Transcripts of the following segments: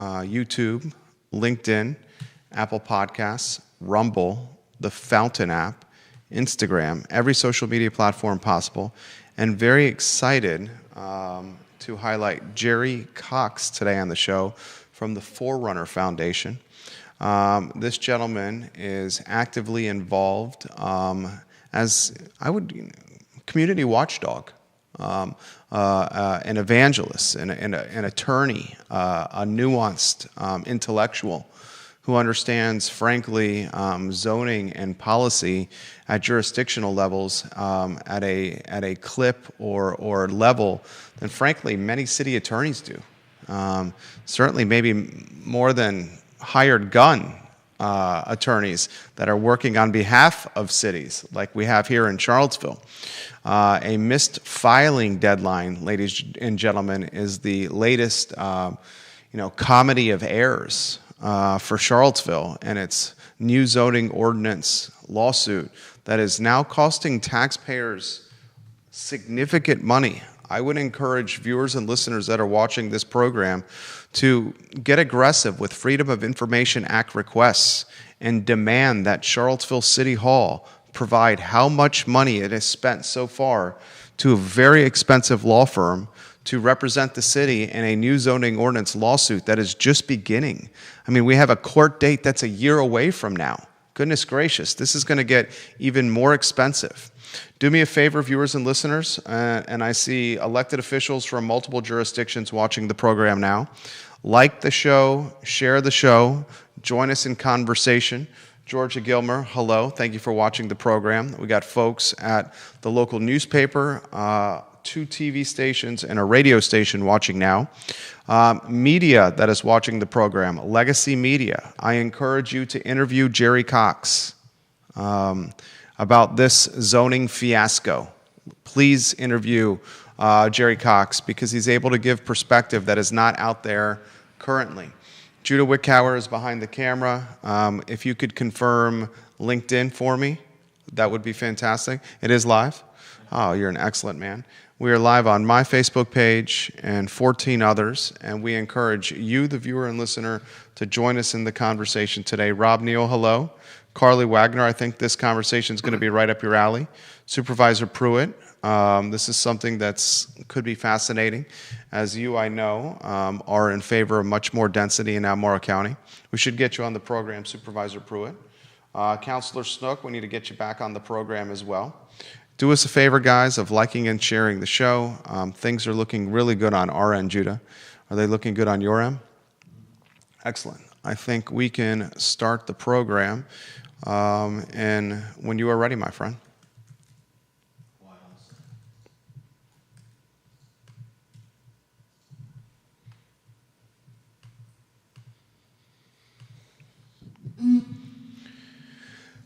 YouTube, LinkedIn, Apple Podcasts, Rumble, the Fountain app, Instagram, every social media platform possible, and very excited to highlight Jerry Cox today on the show from the Forerunner Foundation. This gentleman is actively involved as community watchdog, an evangelist, an attorney, a nuanced intellectual who understands, frankly, zoning and policy at jurisdictional levels at a clip or level than, frankly, many city attorneys do. Certainly, maybe more than hired gun attorneys that are working on behalf of cities, like we have here in Charlottesville. A missed filing deadline, ladies and gentlemen, is the latest, comedy of errors for Charlottesville and its new zoning ordinance lawsuit that is now costing taxpayers significant money. I would encourage viewers and listeners that are watching this program to get aggressive with Freedom of Information Act requests and demand that Charlottesville City Hall provide how much money it has spent so far to a very expensive law firm to represent the city in a new zoning ordinance lawsuit that is just beginning. I mean, we have a court date that's a year away from now. Goodness gracious, this is going to get even more expensive. Do me a favor, viewers and listeners, and I see elected officials from multiple jurisdictions watching the program now. Like the show, share the show, join us in conversation. Georgia Gilmer, hello. Thank you for watching the program. We got folks at the local newspaper, 2 TV stations, and a radio station watching now. Media that is watching the program, Legacy Media. I encourage you to interview Jerry Cox about this zoning fiasco. Please interview Jerry Cox because he's able to give perspective that is not out there currently. Judah Wickhauer is behind the camera. If you could confirm LinkedIn for me, that would be fantastic. It is live? Oh, you're an excellent man. We are live on my Facebook page and 14 others, and we encourage you, the viewer and listener, to join us in the conversation today. Rob Neal, hello. Carly Wagner, I think this conversation is going to be right up your alley. Supervisor Pruitt, this is something that could be fascinating. As you, I know, are in favor of much more density in Albemarle County. We should get you on the program, Supervisor Pruitt. Councilor Snook, we need to get you back on the program as well. Do us a favor, guys, of liking and sharing the show. Things are looking really good on our end, Judah. Are they looking good on your end? Excellent. I think we can start the program. And when you are ready, my friend.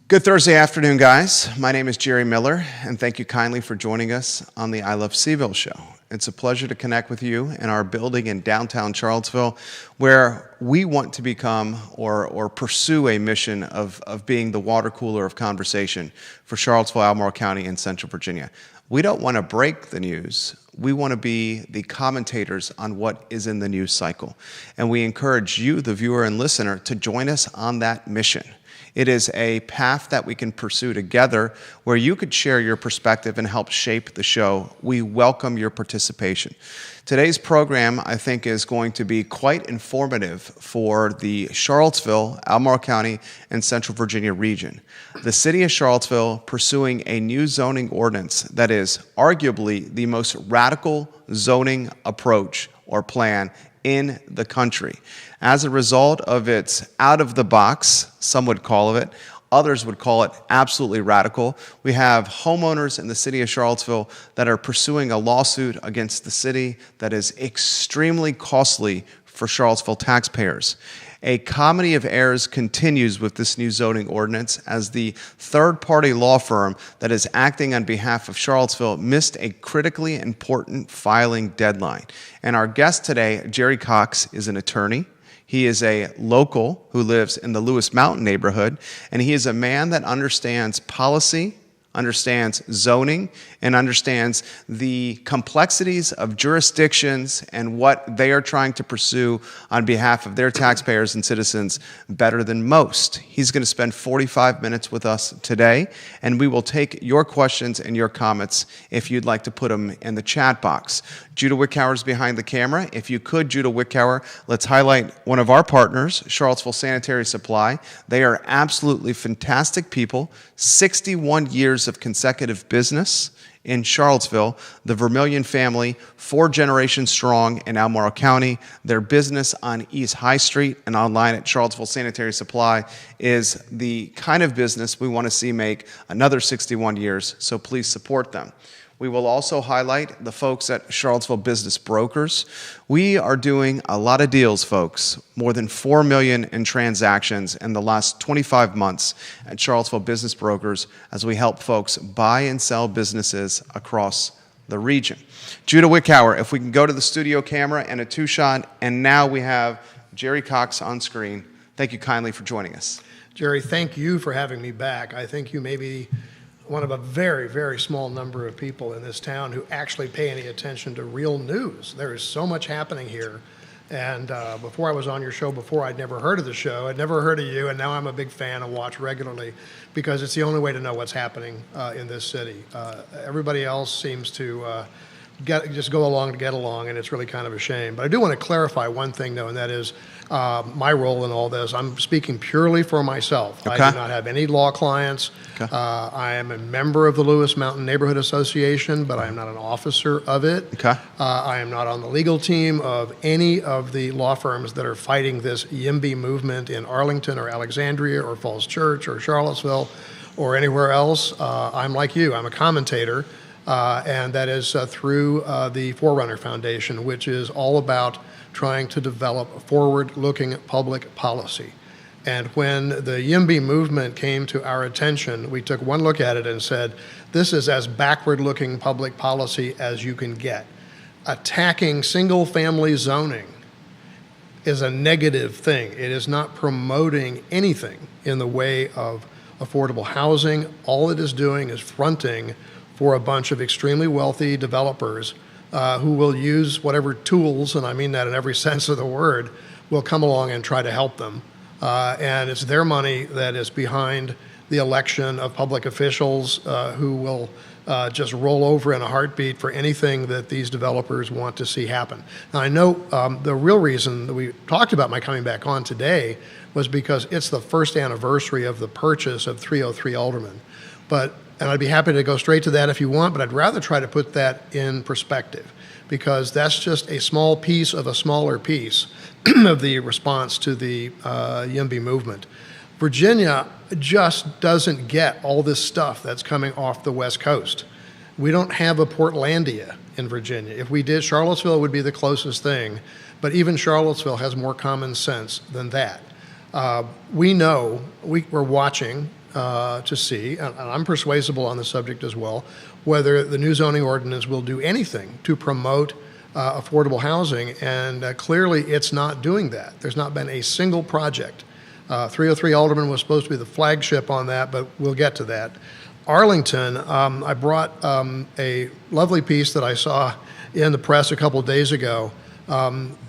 Good Thursday afternoon, guys. My name is Jerry Miller, and thank you kindly for joining us on the I Love CVille show. It's a pleasure to connect with you in our building in downtown Charlottesville, where we want to become or pursue a mission of being the water cooler of conversation for Charlottesville, Albemarle County, and Central Virginia. We don't want to break the news. We want to be the commentators on what is in the news cycle. And we encourage you, the viewer and listener, to join us on that mission. It is a path that we can pursue together where you could share your perspective and help shape the show. We welcome your participation. Today's program, I think, is going to be quite informative for the Charlottesville, Albemarle County, and Central Virginia region. The city of Charlottesville pursuing a new zoning ordinance that is arguably the most radical zoning approach or plan in the country. As a result of its out-of-the-box, some would call it, others would call it absolutely radical, we have homeowners in the city of Charlottesville that are pursuing a lawsuit against the city that is extremely costly for Charlottesville taxpayers. A comedy of errors continues with this new zoning ordinance as the third-party law firm that is acting on behalf of Charlottesville missed a critically important filing deadline. And our guest today, Jerry Cox, is an attorney. He is a local who lives in the Lewis Mountain neighborhood, and he is a man that understands policy, understands zoning, and understands the complexities of jurisdictions and what they are trying to pursue on behalf of their taxpayers and citizens better than most. He's going to spend 45 minutes with us today, and we will take your questions and your comments if you'd like to put them in the chat box. Judah Wickhauer's behind the camera. If you could, Judah Wickhauer, let's highlight one of our partners, Charlottesville Sanitary Supply. They are absolutely fantastic people, 61 years of consecutive business in Charlottesville. The Vermillion family, 4 generations strong in Albemarle County. Their business on East High Street and online at Charlottesville Sanitary Supply is the kind of business we want to see make another 61 years, so please support them. We will also highlight the folks at Charlottesville Business Brokers. We are doing a lot of deals, folks. More than $4 million in transactions in the last 25 months at Charlottesville Business Brokers as we help folks buy and sell businesses across the region. Judah Wickhauer, if we can go to the studio camera and a 2-shot, and now we have Jerry Cox on screen. Thank you kindly for joining us. Jerry, thank you for having me back. I think you may be one of a very, very small number of people in this town who actually pay any attention to real news. There is so much happening here. And before I was on your show before, I'd never heard of the show. I'd never heard of you, and now I'm a big fan and watch regularly because it's the only way to know what's happening in this city. Everybody else seems to just go along to get along, and it's really kind of a shame. But I do want to clarify one thing, though, and that is my role in all this. I'm speaking purely for myself. Okay. I do not have any law clients. Okay. I am a member of the Lewis Mountain Neighborhood Association, but I am not an officer of it. Okay. I am not on the legal team of any of the law firms that are fighting this YIMBY movement in Arlington or Alexandria or Falls Church or Charlottesville or anywhere else. I'm like you. I'm a commentator. And that is through the Forerunner Foundation, which is all about trying to develop forward-looking public policy. And when the YIMBY movement came to our attention, we took one look at it and said, this is as backward-looking public policy as you can get. Attacking single-family zoning is a negative thing. It is not promoting anything in the way of affordable housing. All it is doing is fronting for a bunch of extremely wealthy developers who will use whatever tools, and I mean that in every sense of the word, will come along and try to help them. And it's their money that is behind the election of public officials who will just roll over in a heartbeat for anything that these developers want to see happen. Now, I know the real reason that we talked about my coming back on today was because it's the first anniversary of the purchase of 303 Alderman. And I'd be happy to go straight to that if you want, but I'd rather try to put that in perspective because that's just a small piece of a smaller piece of the response to the YIMBY movement. Virginia just doesn't get all this stuff that's coming off the West Coast. We don't have a Portlandia in Virginia. If we did, Charlottesville would be the closest thing, but even Charlottesville has more common sense than that. We know, we're watching to see, and I'm persuasible on the subject as well, whether the new zoning ordinance will do anything to promote affordable housing, and clearly it's not doing that. There's not been a single project. 303 Alderman was supposed to be the flagship on that, but we'll get to that. Arlington, I brought a lovely piece that I saw in the press a couple of days ago.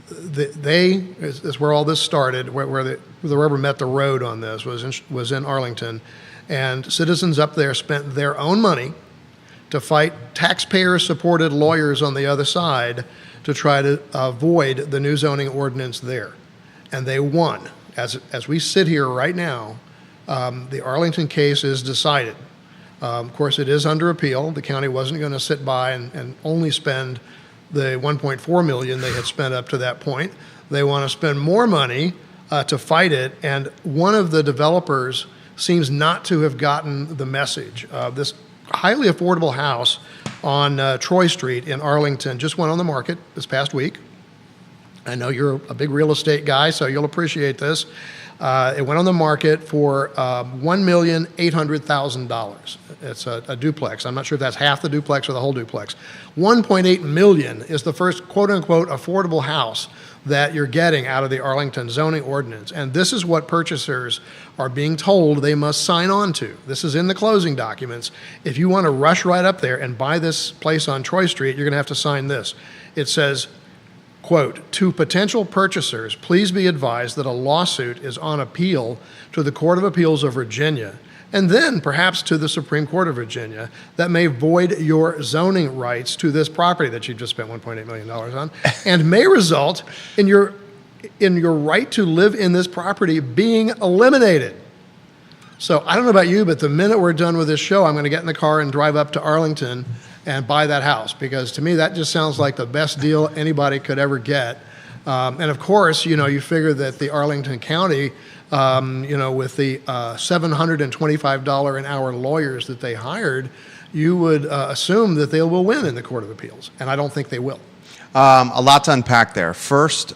Is where all this started, where the rubber met the road on this, was in Arlington. And citizens up there spent their own money to fight taxpayer-supported lawyers on the other side to try to avoid the new zoning ordinance there. And they won. As we sit here right now, the Arlington case is decided. Of course, it is under appeal. The county wasn't going to sit by and only spend the $1.4 million they had spent up to that point. They want to spend more money to fight it, and one of the developers seems not to have gotten the message. This highly affordable house on Troy Street in Arlington just went on the market this past week. I know you're a big real estate guy, so you'll appreciate this. It went on the market for $1,800,000. It's a duplex. I'm not sure if that's half the duplex or the whole duplex. $1.8 million is the first quote-unquote affordable house that you're getting out of the Arlington zoning ordinance. And this is what purchasers are being told they must sign on to. This is in the closing documents. If you want to rush right up there and buy this place on Troy Street, you're going to have to sign this. It says, quote, "To potential purchasers, please be advised that a lawsuit is on appeal to the Court of Appeals of Virginia, and then perhaps to the Supreme Court of Virginia, that may void your zoning rights to this property that you've just spent $1.8 million on, and may result in your right to live in this property being eliminated." So I don't know about you, but the minute we're done with this show, I'm going to get in the car and drive up to Arlington and buy that house, because to me that just sounds like the best deal anybody could ever get. And of course, you figure that the Arlington County, with the $725 an hour lawyers that they hired, you would assume that they will win in the Court of Appeals, and I don't think they will. A lot to unpack there. First,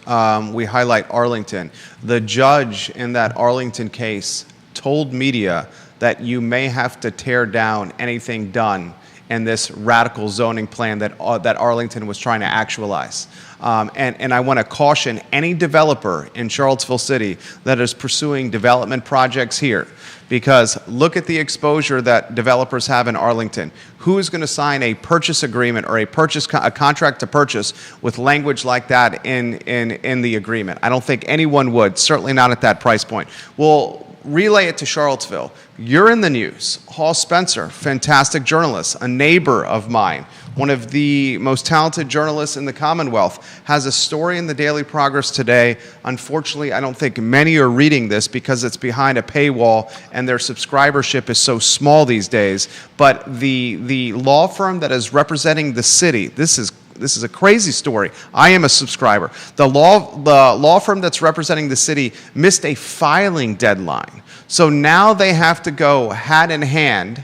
we highlight Arlington. The judge in that Arlington case told media that you may have to tear down anything done in this radical zoning plan that Arlington was trying to actualize. And I want to caution any developer in Charlottesville City that is pursuing development projects here, because look at the exposure that developers have in Arlington. Who is going to sign a purchase agreement or a contract to purchase with language like that in the agreement? I don't think anyone would, certainly not at that price point. Well, relay it to Charlottesville. You're in the news. Hall Spencer, fantastic journalist, a neighbor of mine, one of the most talented journalists in the Commonwealth, has a story in the Daily Progress today. Unfortunately, I don't think many are reading this because it's behind a paywall and their subscribership is so small these days. But the law firm that is representing the city, this is a crazy story. I am a subscriber. The law firm that's representing the city missed a filing deadline. So now they have to go hat in hand,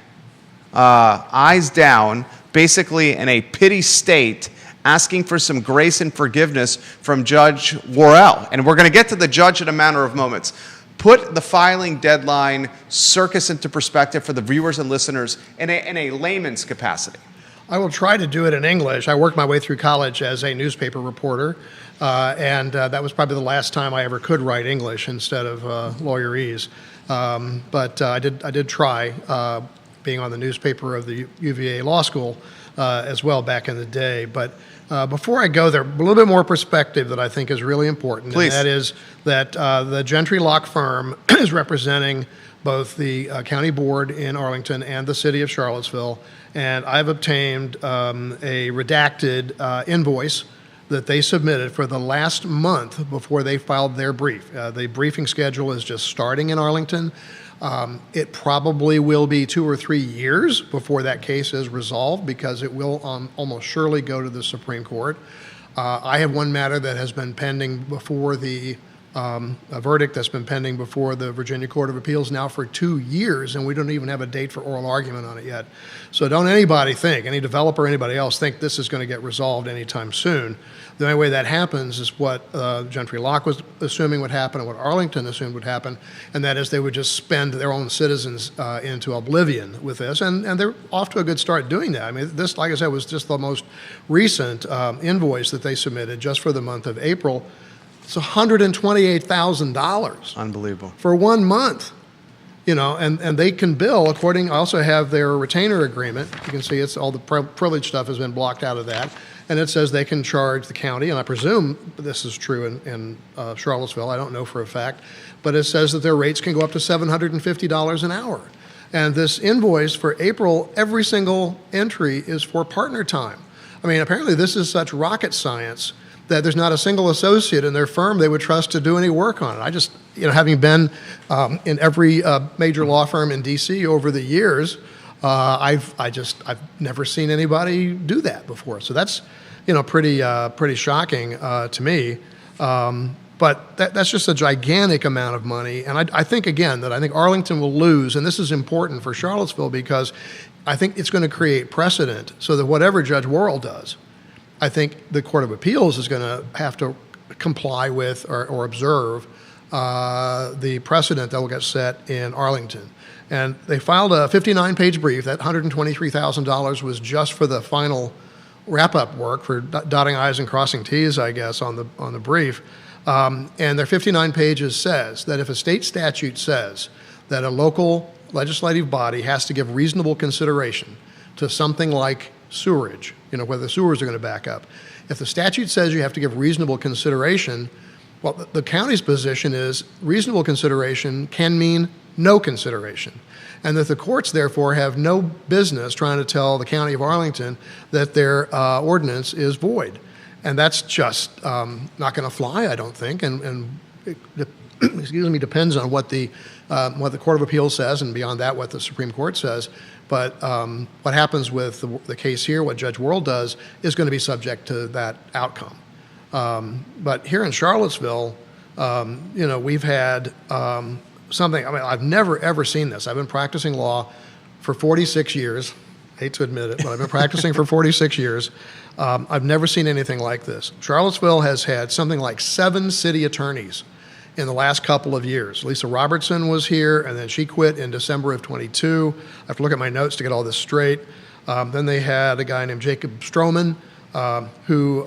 eyes down, basically in a pity state, asking for some grace and forgiveness from Judge Worrell. And we're going to get to the judge in a matter of moments. Put the filing deadline circus into perspective for the viewers and listeners in a layman's capacity. I will try to do it in English. I worked my way through college as a newspaper reporter, and that was probably the last time I ever could write English instead of lawyerese. But I did try being on the newspaper of the UVA Law School as well back in the day. But before I go there, a little bit more perspective that I think is really important. Please. And that is that the Gentry Locke firm is representing both the county board in Arlington and the city of Charlottesville. And I've obtained a redacted invoice that they submitted for the last month before they filed their brief. The briefing schedule is just starting in Arlington. It probably will be 2 or 3 years before that case is resolved, because it will almost surely go to the Supreme Court. I have one matter that has been pending before a verdict that's been pending before the Virginia Court of Appeals now for 2 years, and we don't even have a date for oral argument on it yet. So don't anybody think, any developer, anybody else, think this is going to get resolved anytime soon. The only way that happens is what Gentry Locke was assuming would happen and what Arlington assumed would happen, and that is they would just spend their own citizens into oblivion with this, and they're off to a good start doing that. I mean, this, like I said, was just the most recent invoice that they submitted just for the month of April. It's $128,000. Unbelievable. For 1 month. And they can bill according. I also have their retainer agreement. You can see it's all the privilege stuff has been blocked out of that. And it says they can charge the county, and I presume this is true in Charlottesville. I don't know for a fact. But it says that their rates can go up to $750 an hour. And this invoice for April, every single entry is for partner time. I mean, apparently this is such rocket science that there's not a single associate in their firm they would trust to do any work on it. I just, having been in every major law firm in D.C. over the years, I've never seen anybody do that before. So that's, pretty shocking to me. But that's just a gigantic amount of money. And I think, again, that I think Arlington will lose, and this is important for Charlottesville because I think it's going to create precedent so that whatever Judge Worrell does, I think the Court of Appeals is going to have to comply with or observe the precedent that will get set in Arlington. And they filed a 59-page brief. That $123,000 was just for the final wrap-up work for dotting I's and crossing T's, I guess, on the brief. And their 59 pages says that if a state statute says that a local legislative body has to give reasonable consideration to something like sewerage, whether the sewers are going to back up. If the statute says you have to give reasonable consideration, well, the county's position is reasonable consideration can mean no consideration. And that the courts, therefore, have no business trying to tell the county of Arlington that their ordinance is void. And that's just not going to fly, I don't think. And it, excuse me, depends on what the Court of Appeals says, and beyond that, what the Supreme Court says. But what happens with the case here, what Judge Worrell does, is going to be subject to that outcome. But here in Charlottesville, we've had something. I mean, I've never ever seen this. I've been practicing law for 46 years. Hate to admit it, but I've been practicing for 46 years. I've never seen anything like this. Charlottesville has had something like 7 city attorneys in the last couple of years. Lisa Robertson was here, and then she quit in December of 22. I have to look at my notes to get all this straight. Then they had a guy named Jacob Stroman, who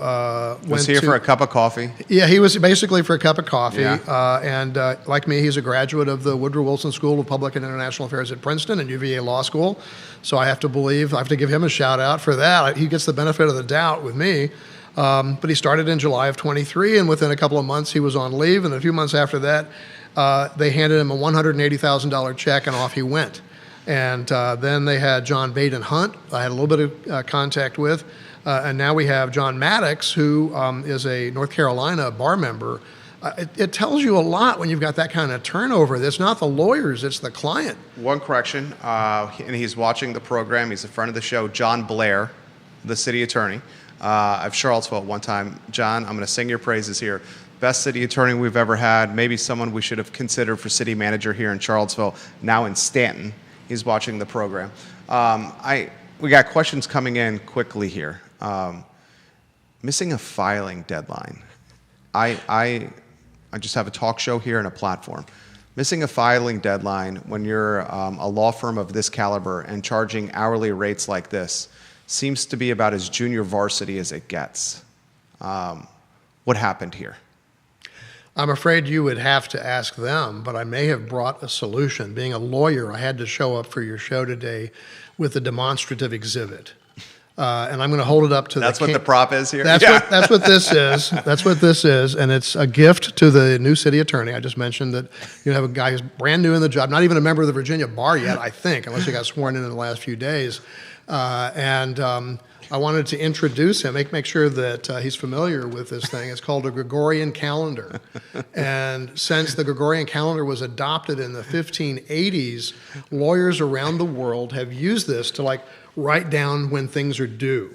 was here for a cup of coffee. Yeah, he was basically for a cup of coffee. Yeah. And like me, he's a graduate of the Woodrow Wilson School of Public and International Affairs at Princeton and UVA Law School. So I have to give him a shout out for that. He gets the benefit of the doubt with me. But he started in July of 23, and within a couple of months he was on leave. And a few months after that, they handed him a $180,000 check, and off he went. And then they had John Baden Hunt, I had a little bit of contact with. And now we have John Maddox, who is a North Carolina bar member. It tells you a lot when you've got that kind of turnover. It's not the lawyers, it's the client. One correction, and he's watching the program. He's a friend of the show, John Blair, the city attorney of Charlottesville at one time. John, I'm going to sing your praises here. Best city attorney we've ever had, maybe someone we should have considered for city manager here in Charlottesville, now in Stanton. He's watching the program. We got questions coming in quickly here. Missing a filing deadline. I just have a talk show here and a platform. Missing a filing deadline when you're a law firm of this caliber and charging hourly rates like this seems to be about as junior varsity as it gets. What happened here? I'm afraid you would have to ask them, but I may have brought a solution. Being a lawyer, I had to show up for your show today with a demonstrative exhibit. And I'm going to hold it up to That's what the prop is here? That's what this is. That's what this is. And it's a gift to the new city attorney. I just mentioned that you have a guy who's brand new in the job, not even a member of the Virginia Bar yet, I think, unless he got sworn in the last few days. I wanted to introduce him, make sure that he's familiar with this thing. It's called a Gregorian calendar. And since the Gregorian calendar was adopted in the 1580s, lawyers around the world have used this to write down when things are due,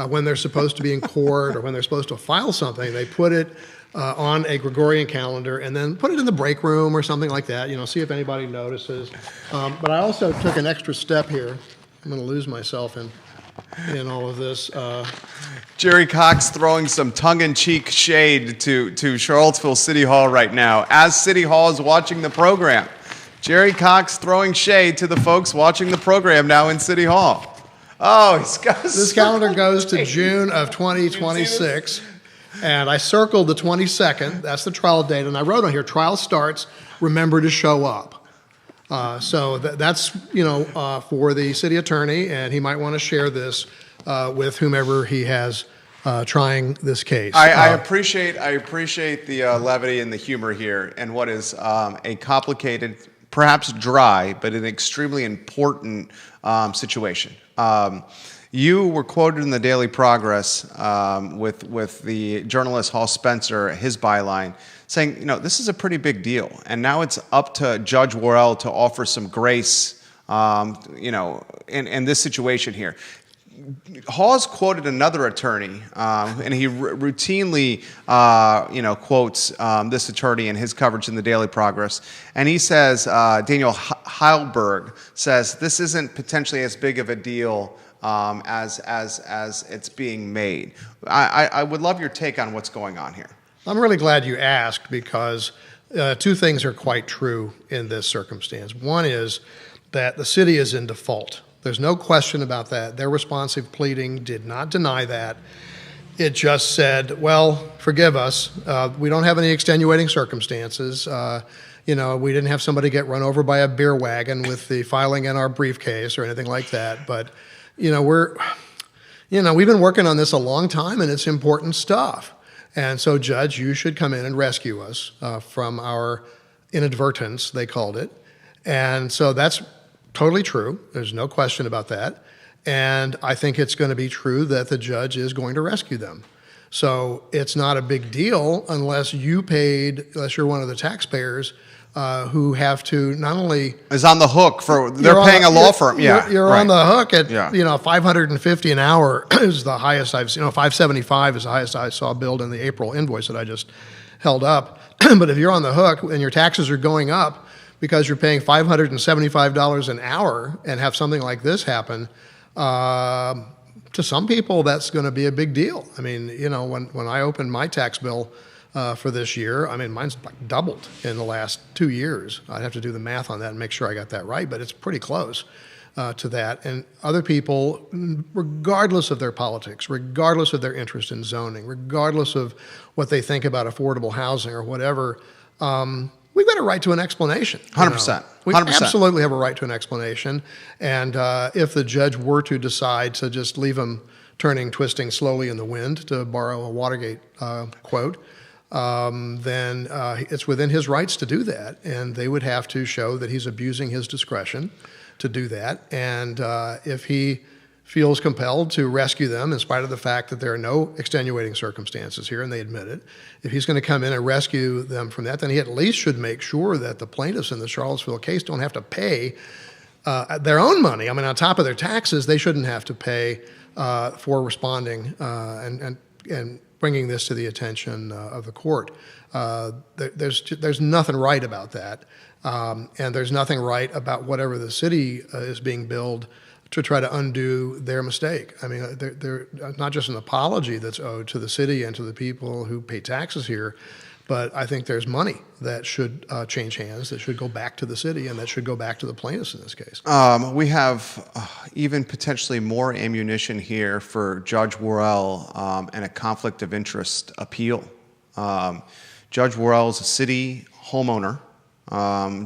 when they're supposed to be in court or when they're supposed to file something. They put it on a Gregorian calendar and then put it in the break room or something like that, see if anybody notices. But I also took an extra step here. I'm going to lose myself in all of this. Jerry Cox throwing some tongue-in-cheek shade to Charlottesville City Hall right now as City Hall is watching the program. Jerry Cox throwing shade to the folks watching the program now in City Hall. Oh, he's got this calendar goes to June of 2026, and I circled the 22nd. That's the trial date, and I wrote on here, trial starts, remember to show up. So that's, for the city attorney, and he might want to share this with whomever he has trying this case. I appreciate the levity and the humor here, and what is a complicated, perhaps dry, but an extremely important situation. You were quoted in the Daily Progress with the journalist Hall Spencer, his byline, saying, this is a pretty big deal. And now it's up to Judge Worrell to offer some grace, in this situation here. Hall's quoted another attorney, and he routinely, quotes this attorney in his coverage in the Daily Progress. And he says, Daniel Heilberg says, this isn't potentially as big of a deal as it's being made. I would love your take on what's going on here. I'm really glad you asked because two things are quite true in this circumstance. One is that the city is in default There's no question about that. Their responsive pleading did not deny that. It just said, well, forgive us. We don't have any extenuating circumstances. We didn't have somebody get run over by a beer wagon with the filing in our briefcase or anything like that. But, we've been working on this a long time, and it's important stuff. And so, Judge, you should come in and rescue us from our inadvertence, they called it. And so that's totally true. There's no question about that. And I think it's going to be true that the judge is going to rescue them. So it's not a big deal unless you're one of the taxpayers who have to not only is on the hook they're paying a law firm. Yeah, you're right. on the hook at $550 an hour is the highest I've seen. $575 is the highest I saw billed in the April invoice that I just held up. But if you're on the hook and your taxes are going up because you're paying $575 an hour and have something like this happen, to some people that's going to be a big deal. I mean, when I opened my tax bill for this year, I mean, mine's like doubled in the last 2 years. I'd have to do the math on that and make sure I got that right, but it's pretty close to that. And other people, regardless of their politics, regardless of their interest in zoning, regardless of what they think about affordable housing or whatever, we've got a right to an explanation. 100%. We absolutely have a right to an explanation. And if the judge were to decide to just leave them twisting slowly in the wind, to borrow a Watergate quote, then it's within his rights to do that. And they would have to show that he's abusing his discretion to do that. And if he feels compelled to rescue them in spite of the fact that there are no extenuating circumstances here, and they admit it, if he's going to come in and rescue them from that, then he at least should make sure that the plaintiffs in the Charlottesville case don't have to pay their own money. I mean, on top of their taxes, they shouldn't have to pay for responding and bringing this to the attention of the court. There's nothing right about that, and there's nothing right about whatever the city is being billed to try to undo their mistake. I mean, they're not just an apology that's owed to the city and to the people who pay taxes here, but I think there's money that should change hands, that should go back to the city, and that should go back to the plaintiffs in this case. We have even potentially more ammunition here for Judge Worrell and a conflict of interest appeal. Judge Worrell is a city homeowner.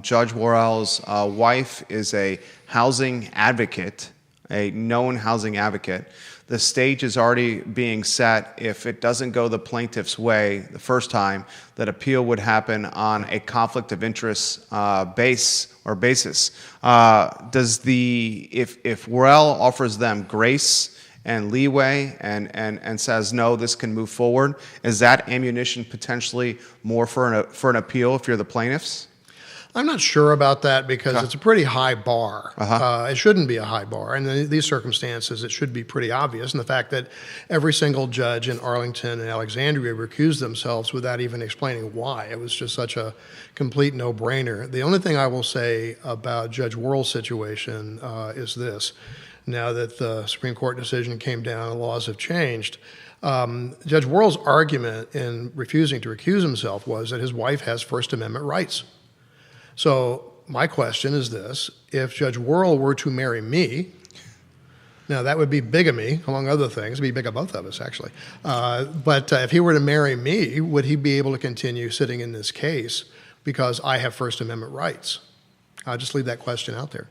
Judge Worrell's wife is a housing advocate, a known housing advocate. The stage is already being set. If it doesn't go the plaintiff's way the first time, that appeal would happen on a conflict of interest basis. If Worrell offers them grace and leeway and says, no, this can move forward, is that ammunition potentially more for an appeal if you're the plaintiffs? I'm not sure about that because it's a pretty high bar. It shouldn't be a high bar. And in these circumstances, it should be pretty obvious. And the fact that every single judge in Arlington and Alexandria recused themselves without even explaining why, it was just such a complete no-brainer. The only thing I will say about Judge Worrell's situation is this. Now that the Supreme Court decision came down, the laws have changed. Judge Worrell's argument in refusing to recuse himself was that his wife has First Amendment rights. So my question is this: if Judge Worrell were to marry me, now that would be bigamy, among other things. It'd be big of both of us, actually. But if he were to marry me, would he be able to continue sitting in this case because I have First Amendment rights? I'll just leave that question out there.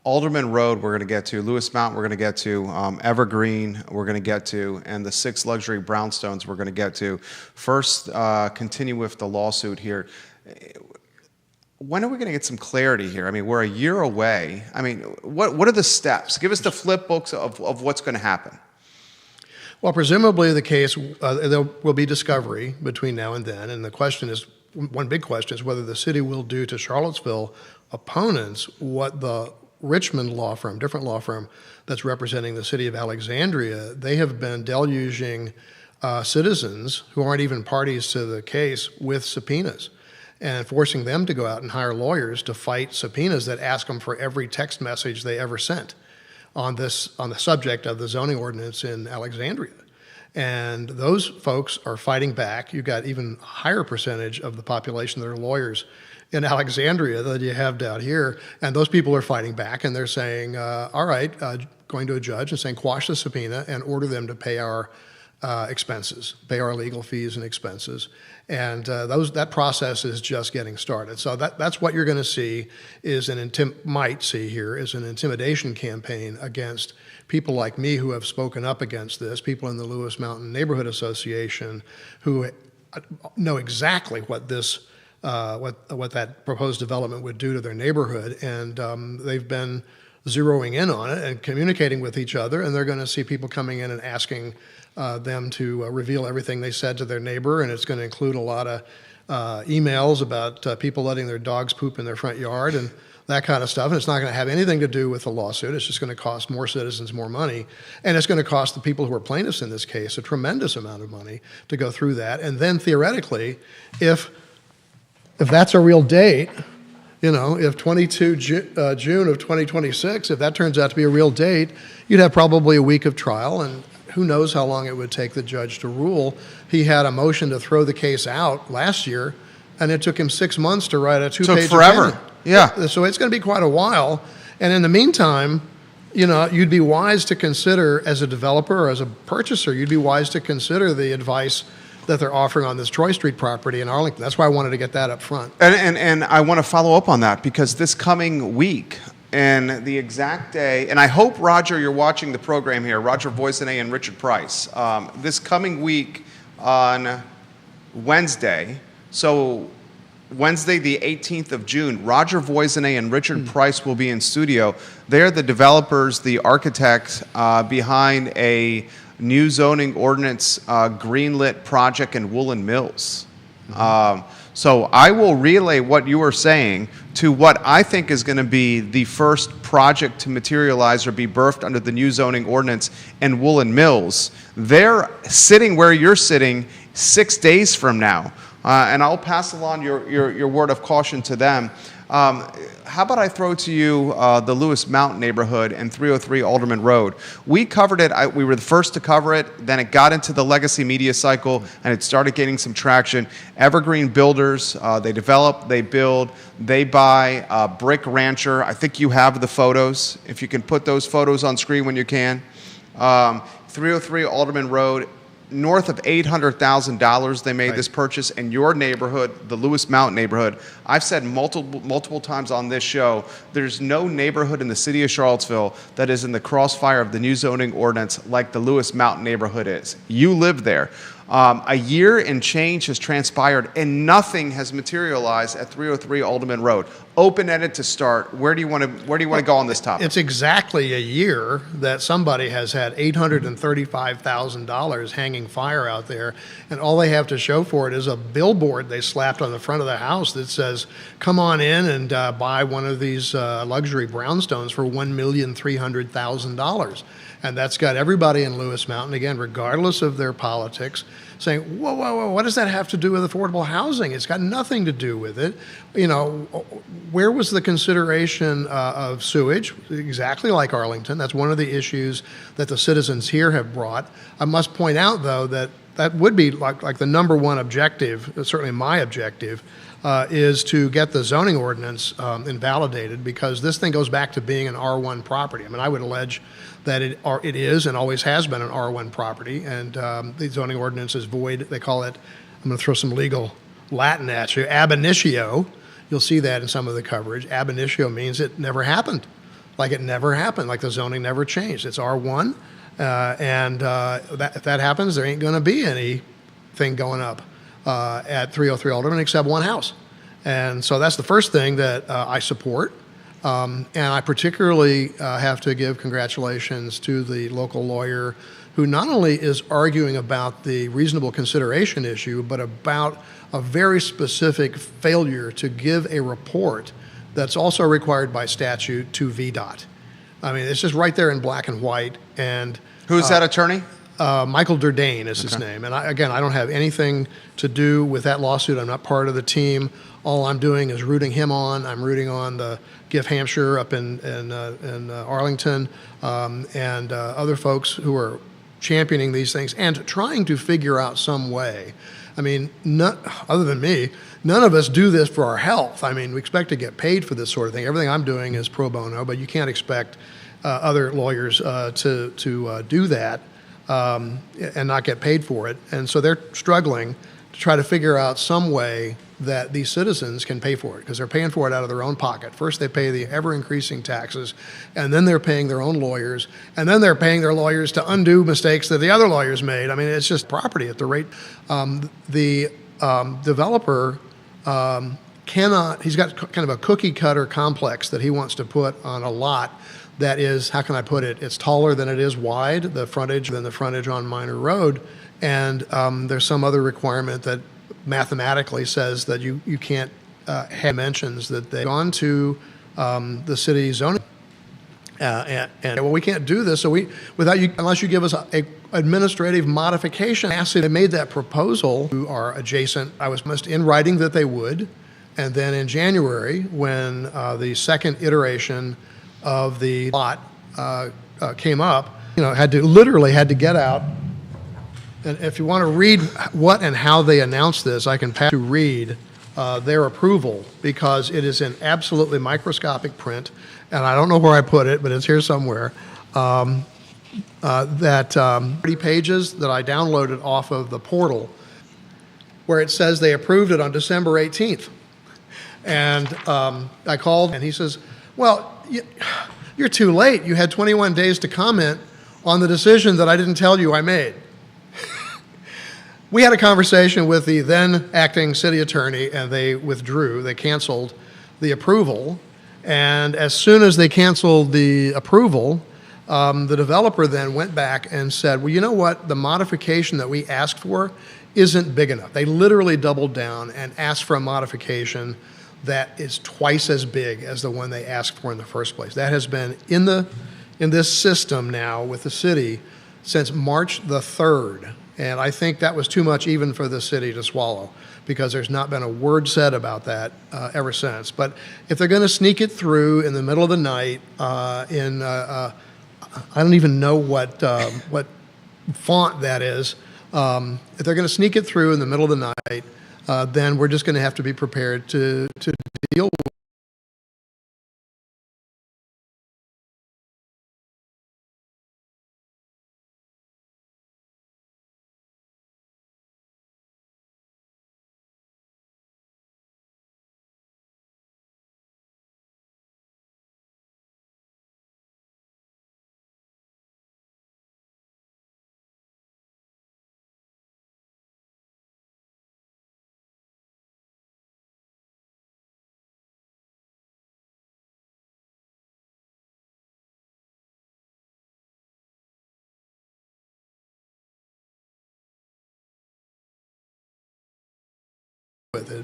Alderman Road we're going to get to, Lewis Mountain we're going to get to, Evergreen we're going to get to, and the 6 luxury brownstones we're going to get to. First, continue with the lawsuit here. When are we going to get some clarity here? I mean, we're a year away. I mean, what are the steps? Give us the flip books of what's going to happen. Well, presumably the case, there will be discovery between now and then, and the question is, one big question is whether the city will do to Charlottesville opponents what the Richmond law firm, different law firm that's representing the city of Alexandria, they have been deluging citizens who aren't even parties to the case with subpoenas, and forcing them to go out and hire lawyers to fight subpoenas that ask them for every text message they ever sent on the subject of the zoning ordinance in Alexandria. And those folks are fighting back. You've got even a higher percentage of the population that are lawyers in Alexandria than you have down here. And those people are fighting back, and they're saying, all right, going to a judge and saying, quash the subpoena and order them to pay our expenses, pay our legal fees and expenses. And that process is just getting started. So that's what you're going to see is an intimidation campaign against people like me who have spoken up against this, people in the Lewis Mountain Neighborhood Association who know exactly what this what that proposed development would do to their neighborhood, and they've been zeroing in on it and communicating with each other, and they're going to see people coming in and asking them to reveal everything they said to their neighbor, and it's going to include a lot of emails about people letting their dogs poop in their front yard and that kind of stuff. And it's not going to have anything to do with the lawsuit. It's just going to cost more citizens more money, and it's going to cost the people who are plaintiffs in this case a tremendous amount of money to go through that. And then theoretically, if that's a real date, if 22 June of 2026, if that turns out to be a real date, you'd have probably a week of trial, and who knows how long it would take the judge to rule. He had a motion to throw the case out last year, and it took him 6 months to write a two-page Took forever. opinion. Yeah. So it's going to be quite a while. And in the meantime, you'd be wise to consider, as a developer or as a purchaser, you'd be wise to consider the advice that they're offering on this Troy Street property in Arlington. That's why I wanted to get that up front. And I want to follow up on that, because this coming week and the exact day, and I hope, Roger, you're watching the program here, Roger Voisinay and Richard Price, this coming week on Wednesday, so Wednesday, the 18th of June, Roger Voisinay and Richard Price will be in studio. They're the developers, the architects behind a new zoning ordinance greenlit project in Woolen Mills. So I will relay what you are saying to what I think is going to be the first project to materialize or be birthed under the new zoning ordinance in Woolen Mills. They're sitting where you're sitting 6 days from now. And I'll pass along your word of caution to them. How about I throw to you the Lewis Mountain neighborhood and 303 Alderman Road? We covered it. We were the first to cover it. Then it got into the legacy media cycle, and it started gaining some traction. Evergreen Builders, they develop, they build, they buy. Brick Rancher, I think you have the photos. If you can put those photos on screen when you can. 303 Alderman Road. North of $800,000 they made this purchase in your neighborhood, the Lewis Mountain neighborhood. I've said multiple times on this show, there's no neighborhood in the city of Charlottesville that is in the crossfire of the new zoning ordinance like the Lewis Mountain neighborhood is. You live there. A year and change has transpired, and nothing has materialized at 303 Alderman Road. Open-ended to start. Where do you want to go on this topic? It's exactly a year that somebody has had $835,000 hanging fire out there, and all they have to show for it is a billboard they slapped on the front of the house that says, "Come on in and buy one of these luxury brownstones for $1,300,000." And that's got everybody in Lewis Mountain, again, regardless of their politics, saying, whoa, what does that have to do with affordable housing? It's got nothing to do with it. Where was the consideration of sewage? Exactly like Arlington. That's one of the issues that the citizens here have brought. I must point out, though, that would be like the number one objective, certainly my objective, is to get the zoning ordinance invalidated, because this thing goes back to being an R1 property. I mean, I would allege that it is and always has been an R1 property, and the zoning ordinance is void. They call it, I'm going to throw some legal Latin at you, ab initio. You'll see that in some of the coverage. Ab initio means it never happened, like it never happened, like the zoning never changed. It's R1, and if that happens, there ain't going to be anything going up at 303 Alderman except one house. And so that's the first thing that I support. And I particularly have to give congratulations to the local lawyer who not only is arguing about the reasonable consideration issue, but about a very specific failure to give a report that's also required by statute to VDOT. I mean, it's just right there in black and white. And who's that attorney? Michael Durdane is his name. And I don't have anything to do with that lawsuit. I'm not part of the team. All I'm doing is rooting him on. I'm rooting on the GIF Hampshire up in Arlington, and other folks who are championing these things and trying to figure out some way. I mean, other than me, none of us do this for our health. I mean, we expect to get paid for this sort of thing. Everything I'm doing is pro bono, but you can't expect other lawyers to do that and not get paid for it. And so they're struggling to try to figure out some way that these citizens can pay for it, because they're paying for it out of their own pocket. First, they pay the ever-increasing taxes, and then they're paying their own lawyers, and then they're paying their lawyers to undo mistakes that the other lawyers made. I mean, it's just property at the rate. The developer cannot, he's got kind of a cookie-cutter complex that he wants to put on a lot that is, how can I put it, it's taller than it is wide, the frontage than the frontage on Minor Road, and there's some other requirement that mathematically says that you can't have dimensions that they've gone to the city zoning. And well, we can't do this, so without you, unless you give us a administrative modification. They made that proposal to our adjacent. I was promised in writing that they would, and then in January, when the second iteration of the lot came up, literally had to get out. And if you want to read what and how they announced this, I can pass to read their approval, because it is in absolutely microscopic print, and I don't know where I put it, but it's here somewhere. 30 pages that I downloaded off of the portal, where it says they approved it on December 18th. And I called, and he says, well, you're too late. You had 21 days to comment on the decision that I didn't tell you I made. We had a conversation with the then acting city attorney, and they withdrew. They canceled the approval. And as soon as they canceled the approval, the developer then went back and said, well, you know what? The modification that we asked for isn't big enough. They literally doubled down and asked for a modification that is twice as big as the one they asked for in the first place. That has been in this system now with the city since March the 3rd. And I think that was too much even for the city to swallow, because there's not been a word said about that ever since. But if they're going to sneak it through in the middle of the night I don't even know what font that is. If they're going to sneak it through in the middle of the night, then we're just going to have to be prepared to deal with it.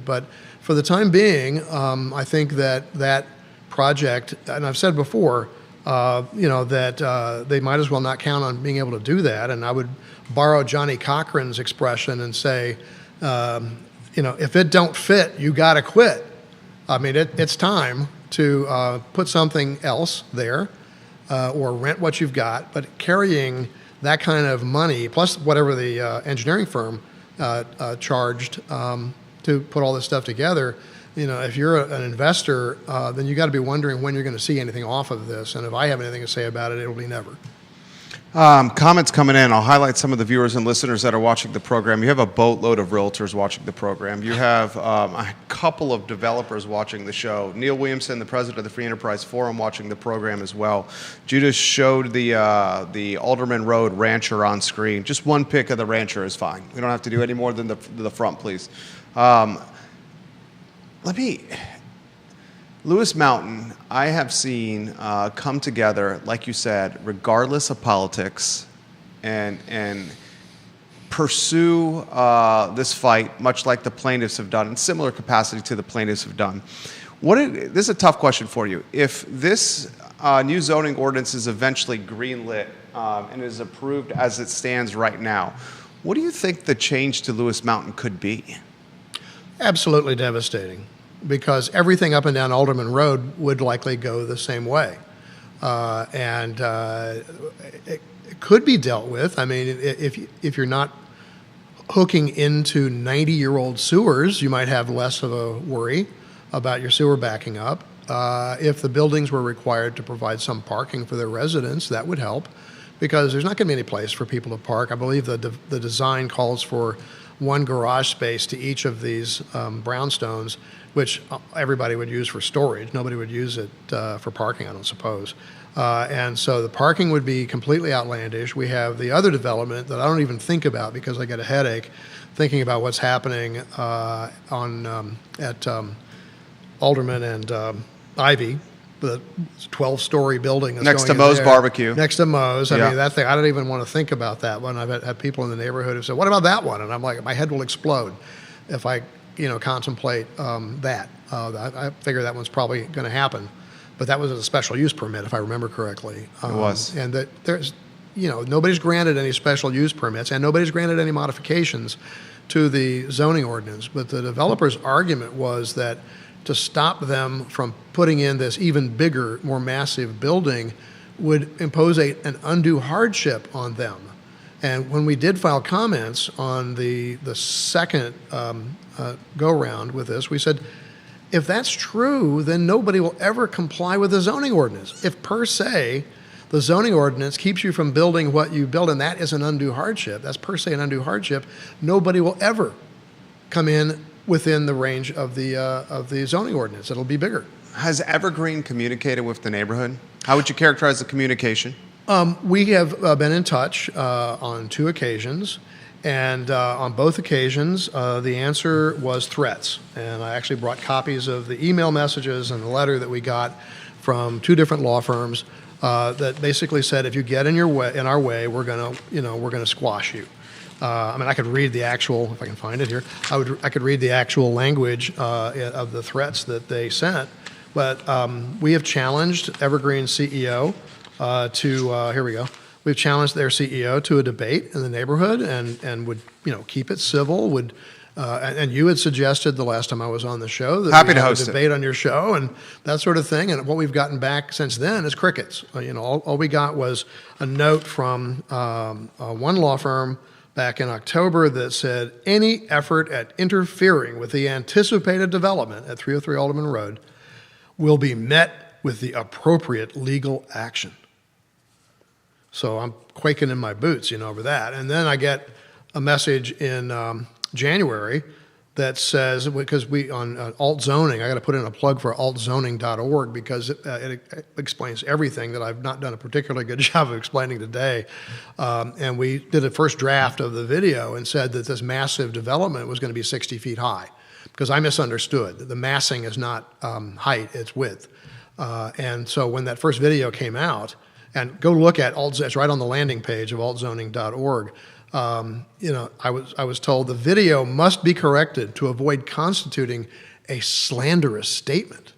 But for the time being, I think that project, and I've said before, that they might as well not count on being able to do that. And I would borrow Johnny Cochran's expression and say, if it don't fit, you got to quit. I mean, it's time to put something else there or rent what you've got. But carrying that kind of money, plus whatever the engineering firm charged to put all this stuff together, if you're an investor, then you got to be wondering when you're going to see anything off of this. And if I have anything to say about it, it'll be never. Comments coming in. I'll highlight some of the viewers and listeners that are watching the program. You have a boatload of realtors watching the program. You have a couple of developers watching the show. Neil Williamson, the president of the Free Enterprise Forum, watching the program as well. Judas showed the Alderman Road rancher on screen. Just one pic of the rancher is fine. We don't have to do any more than the front, please. Lewis Mountain, I have seen come together, like you said, regardless of politics, and pursue this fight, much like the plaintiffs have done, in similar capacity to the plaintiffs have done. This is a tough question for you. If this new zoning ordinance is eventually greenlit and is approved as it stands right now, what do you think the change to Lewis Mountain could be? Absolutely devastating, because everything up and down Alderman Road would likely go the same way. could be dealt with. I mean, if you're not hooking into 90-year-old sewers, you might have less of a worry about your sewer backing up. If the buildings were required to provide some parking for their residents, that would help, because there's not going to be any place for people to park. I believe the design calls for one garage space to each of these brownstones, which everybody would use for storage. Nobody would use it for parking, I don't suppose. And so the parking would be completely outlandish. We have the other development that I don't even think about because I get a headache thinking about what's happening at Alderman and Ivy, the 12-story building that's next to going in Moe's there. Barbecue. Next to Moe's. I Yeah. mean, that thing, I don't even want to think about that one. I've had people in the neighborhood who said, what about that one? And I'm like, my head will explode if I contemplate that. I figure that one's probably going to happen. But that was a special use permit, if I remember correctly. It was. And that there's, nobody's granted any special use permits, and nobody's granted any modifications to the zoning ordinance. But the developer's argument was that to stop them from putting in this even bigger, more massive building would impose an undue hardship on them. And when we did file comments on the second go-round with this, we said, if that's true, then nobody will ever comply with the zoning ordinance. If per se, the zoning ordinance keeps you from building what you build, and that is an undue hardship, that's per se an undue hardship, nobody will ever come in within the range of the zoning ordinance. It'll be bigger. Has Evergreen communicated with the neighborhood? How would you characterize the communication? We have been in touch on 2 occasions, and on both occasions, the answer was threats. And I actually brought copies of the email messages and the letter that we got from 2 different law firms that basically said, if you get in our way, we're gonna squash you. I mean, I could read the actual, if I can find it here, I could read the actual language of the threats that they sent. But we have challenged Evergreen's CEO here we go. We've challenged their CEO to a debate in the neighborhood and would, keep it civil, and you had suggested the last time I was on the show that Happy we to have host a debate on your show and that sort of thing. And what we've gotten back since then is crickets. All we got was a note from one law firm back in October that said, any effort at interfering with the anticipated development at 303 Alderman Road will be met with the appropriate legal action. So I'm quaking in my boots, over that. And then I get a message in January that says, because we on alt zoning, I got to put in a plug for altzoning.org because it explains everything that I've not done a particularly good job of explaining today. And we did a first draft of the video and said that this massive development was going to be 60 feet high, because I misunderstood. The massing is not height, it's width. And so when that first video came out, and go look at it's right on the landing page of altzoning.org. I was told the video must be corrected to avoid constituting a slanderous statement.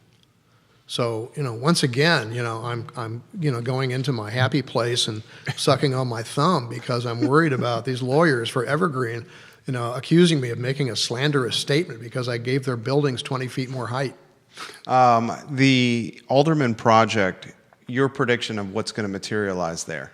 So, once again, I'm going into my happy place and sucking on my thumb because I'm worried about these lawyers for Evergreen, accusing me of making a slanderous statement because I gave their buildings 20 feet more height. The Alderman project, your prediction of what's going to materialize there.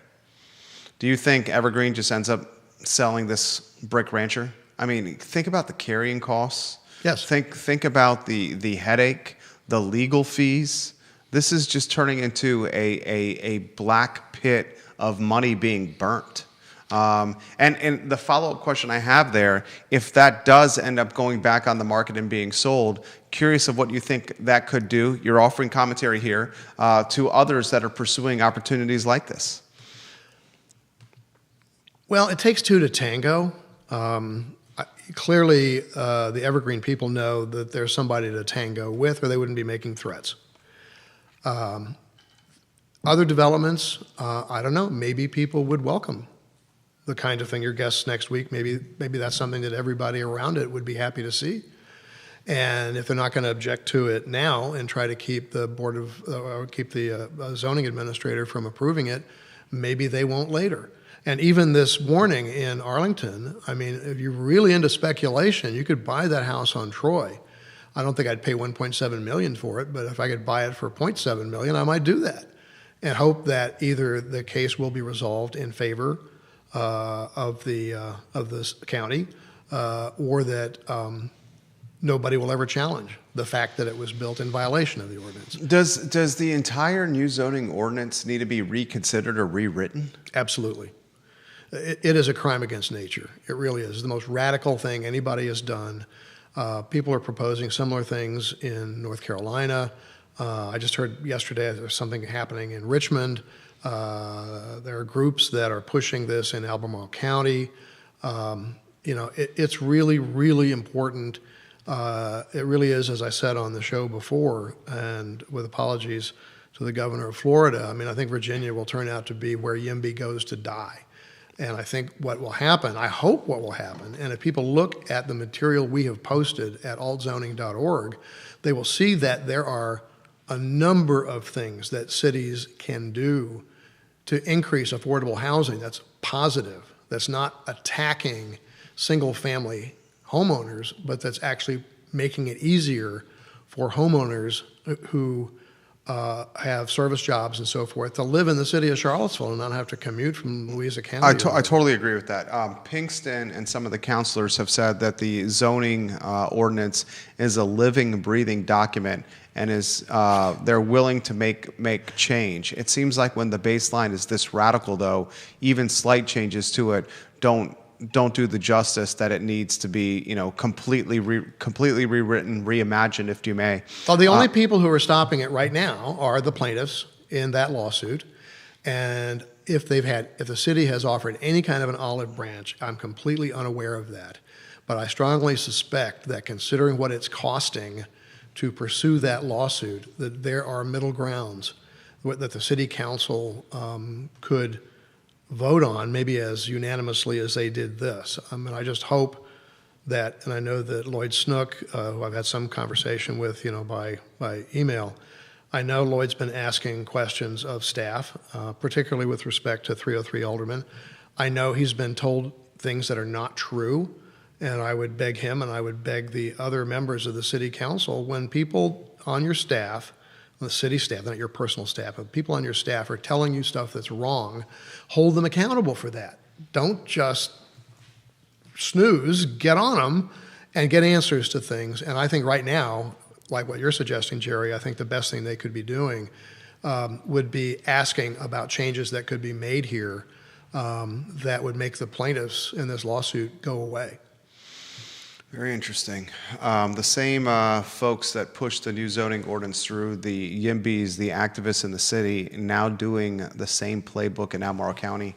Do you think Evergreen just ends up selling this brick rancher? I mean, think about the carrying costs. Yes. Think about the headache, the legal fees. This is just turning into a black pit of money being burnt. And the follow-up question I have there, if that does end up going back on the market and being sold, curious of what you think that could do. You're offering commentary here to others that are pursuing opportunities like this. Well, it takes 2 to tango. Clearly, the Evergreen people know that there's somebody to tango with, or they wouldn't be making threats. Other developments, I don't know, maybe people would welcome the kind of thing your guests next week. Maybe that's something that everybody around it would be happy to see. And if they're not going to object to it now and try to keep the zoning administrator from approving it, maybe they won't later. And even this morning in Arlington, I mean, if you're really into speculation, you could buy that house on Troy. I don't think I'd pay $1.7 million for it, but if I could buy it for $0.7 million, I might do that. and hope that either the case will be resolved in favor of this county, or that nobody will ever challenge the fact that it was built in violation of the ordinance. Does the entire new zoning ordinance need to be reconsidered or rewritten? Absolutely. It is a crime against nature. It really is. The most radical thing anybody has done. People are proposing similar things in North Carolina. I just heard yesterday there's something happening in Richmond. There are groups that are pushing this in Albemarle County. It's really, really important. It really is, as I said on the show before, and with apologies to the governor of Florida, I think Virginia will turn out to be where YIMBY goes to die. And I think what will happen, I hope what will happen, and if people look at the material we have posted at altzoning.org, they will see that there are a number of things that cities can do to increase affordable housing that's positive, that's not attacking single-family homeowners, but that's actually making it easier for homeowners who have service jobs and so forth to live in the city of Charlottesville and not have to commute from Louisa County. I totally agree with that. Pinkston and some of the counselors have said that the zoning ordinance is a living, breathing document and is they're willing to make change. It seems like when the baseline is this radical, though, even slight changes to it don't do the justice that it needs to be, completely rewritten, reimagined, if you may. Well, the only people who are stopping it right now are the plaintiffs in that lawsuit. And if the city has offered any kind of an olive branch, I'm completely unaware of that. But I strongly suspect that considering what it's costing to pursue that lawsuit, that there are middle grounds that the city council could vote on, maybe as unanimously as they did this. I just hope that, and I know that Lloyd Snook, who I've had some conversation with, by email, I know Lloyd's been asking questions of staff, particularly with respect to 303 Alderman. I know he's been told things that are not true, and I would beg him and I would beg the other members of the city council, when people on your staff, the city staff, not your personal staff, but people on your staff are telling you stuff that's wrong, hold them accountable for that. Don't just snooze, get on them and get answers to things. And I think right now, like what you're suggesting, Jerry, I think the best thing they could be doing would be asking about changes that could be made here that would make the plaintiffs in this lawsuit go away. Very interesting. The same folks that pushed the new zoning ordinance through, the YIMBYs, the activists in the city, now doing the same playbook in Albemarle County.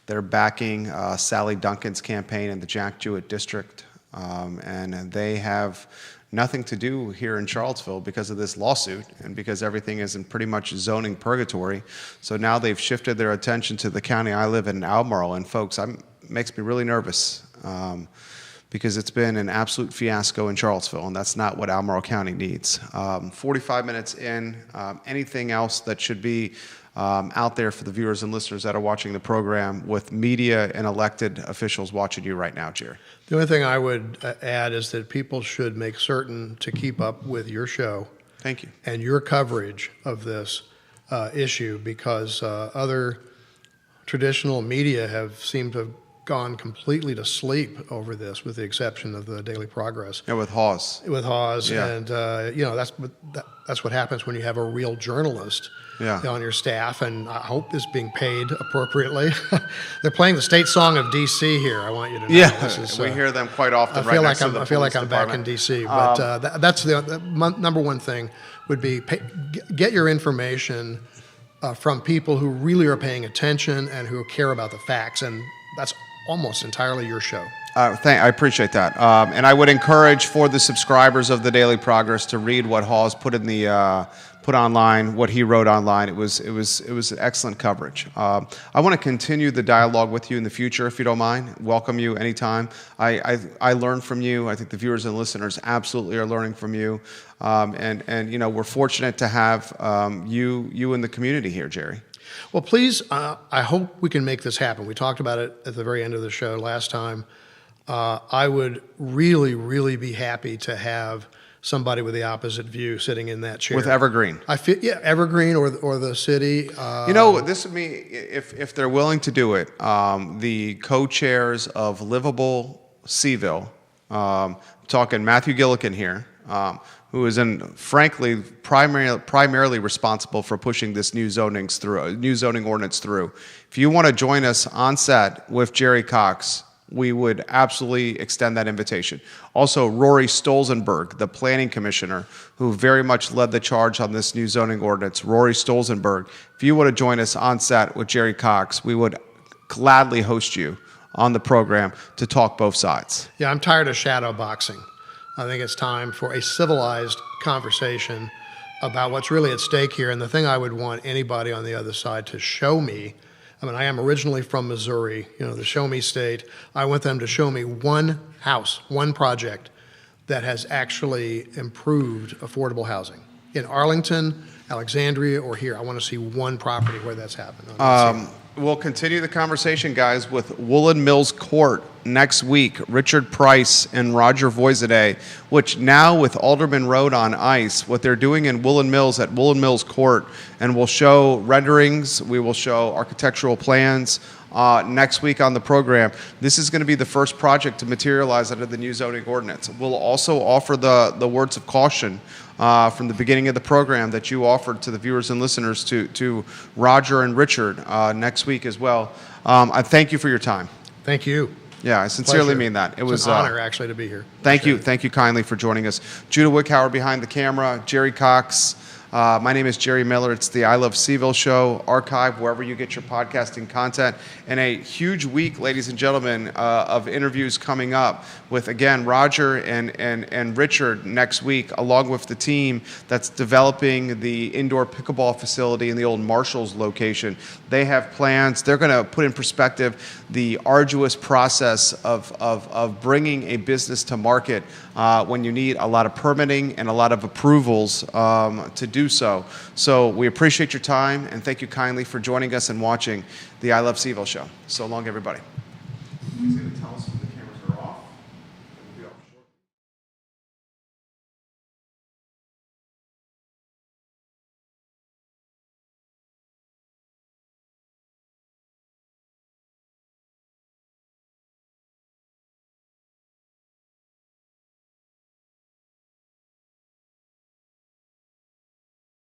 They're backing Sally Duncan's campaign in the Jack Jewett district, and they have nothing to do here in Charlottesville because of this lawsuit and because everything is in pretty much zoning purgatory. So now they've shifted their attention to the county I live in, Albemarle, and folks, it makes me really nervous. Because it's been an absolute fiasco in Charlottesville, and that's not what Albemarle County needs. 45 minutes in, anything else that should be out there for the viewers and listeners that are watching the program with media and elected officials watching you right now, Jerry? The only thing I would add is that people should make certain to keep up with your show. Thank you. And your coverage of this issue, because other traditional media have seemed to have gone completely to sleep over this, with the exception of the Daily Progress. Yeah, with Hawes. With Hawes, yeah. And that's what happens when you have a real journalist on your staff, and I hope is being paid appropriately. They're playing the state song of D.C. here. I want you to know. Yeah, we hear them quite often. I feel like I'm back in D.C. But that's the number one thing would be get your information from people who really are paying attention and who care about the facts, and that's almost entirely your show. I appreciate that, and I would encourage for the subscribers of the Daily Progress to read what Hawes put online, what he wrote online. It was excellent coverage. I want to continue the dialogue with you in the future, if you don't mind. Welcome you anytime. I learn from you. I think the viewers and listeners absolutely are learning from you, and we're fortunate to have you in the community here, Jerry. Well, please, I hope we can make this happen. We talked about it at the very end of the show last time. I would really, really be happy to have somebody with the opposite view sitting in that chair. With Evergreen. I feel, yeah, Evergreen or the city. This would be, if they're willing to do it, the co-chairs of Livable CVille, talking Matthew Gillikin here, who is, frankly, primarily responsible for pushing this new zoning ordinance through. If you want to join us on set with Jerry Cox, we would absolutely extend that invitation. Also, Rory Stolzenberg, the planning commissioner, who very much led the charge on this new zoning ordinance. Rory Stolzenberg, if you want to join us on set with Jerry Cox, we would gladly host you on the program to talk both sides. Yeah, I'm tired of shadow boxing. I think it's time for a civilized conversation about what's really at stake here. And the thing I would want anybody on the other side to show me, I mean, I am originally from Missouri, the show me state. I want them to show me one house, one project that has actually improved affordable housing. In Arlington, Alexandria, or here, I want to see one property where that's happened. We'll continue the conversation, guys, with Woollen Mills Court next week. Richard Price and Roger Voisiday, which now with Alderman Road on ice, what they're doing in Woollen Mills at Woollen Mills Court, and we'll show renderings, we will show architectural plans next week on the program. This is going to be the first project to materialize under the new zoning ordinance. We'll also offer the words of caution from the beginning of the program that you offered to the viewers and listeners to Roger and Richard next week as well. I thank you for your time. Thank you. Yeah, I sincerely Pleasure. Mean that. It was was an honor, actually, to be here. Thank you kindly for joining us. Judah Wickhauer behind the camera, Jerry Cox. My name is Jerry Miller. It's the I Love CVille show, archived wherever you get your podcasting content. And a huge week, ladies and gentlemen, of interviews coming up with, again, Roger and Richard next week, along with the team that's developing the indoor pickleball facility in the old Marshall's location. They have plans. They're going to put in perspective the arduous process of bringing a business to market when you need a lot of permitting and a lot of approvals to do so. So we appreciate your time, and thank you kindly for joining us and watching the I Love CVille show. So long, everybody.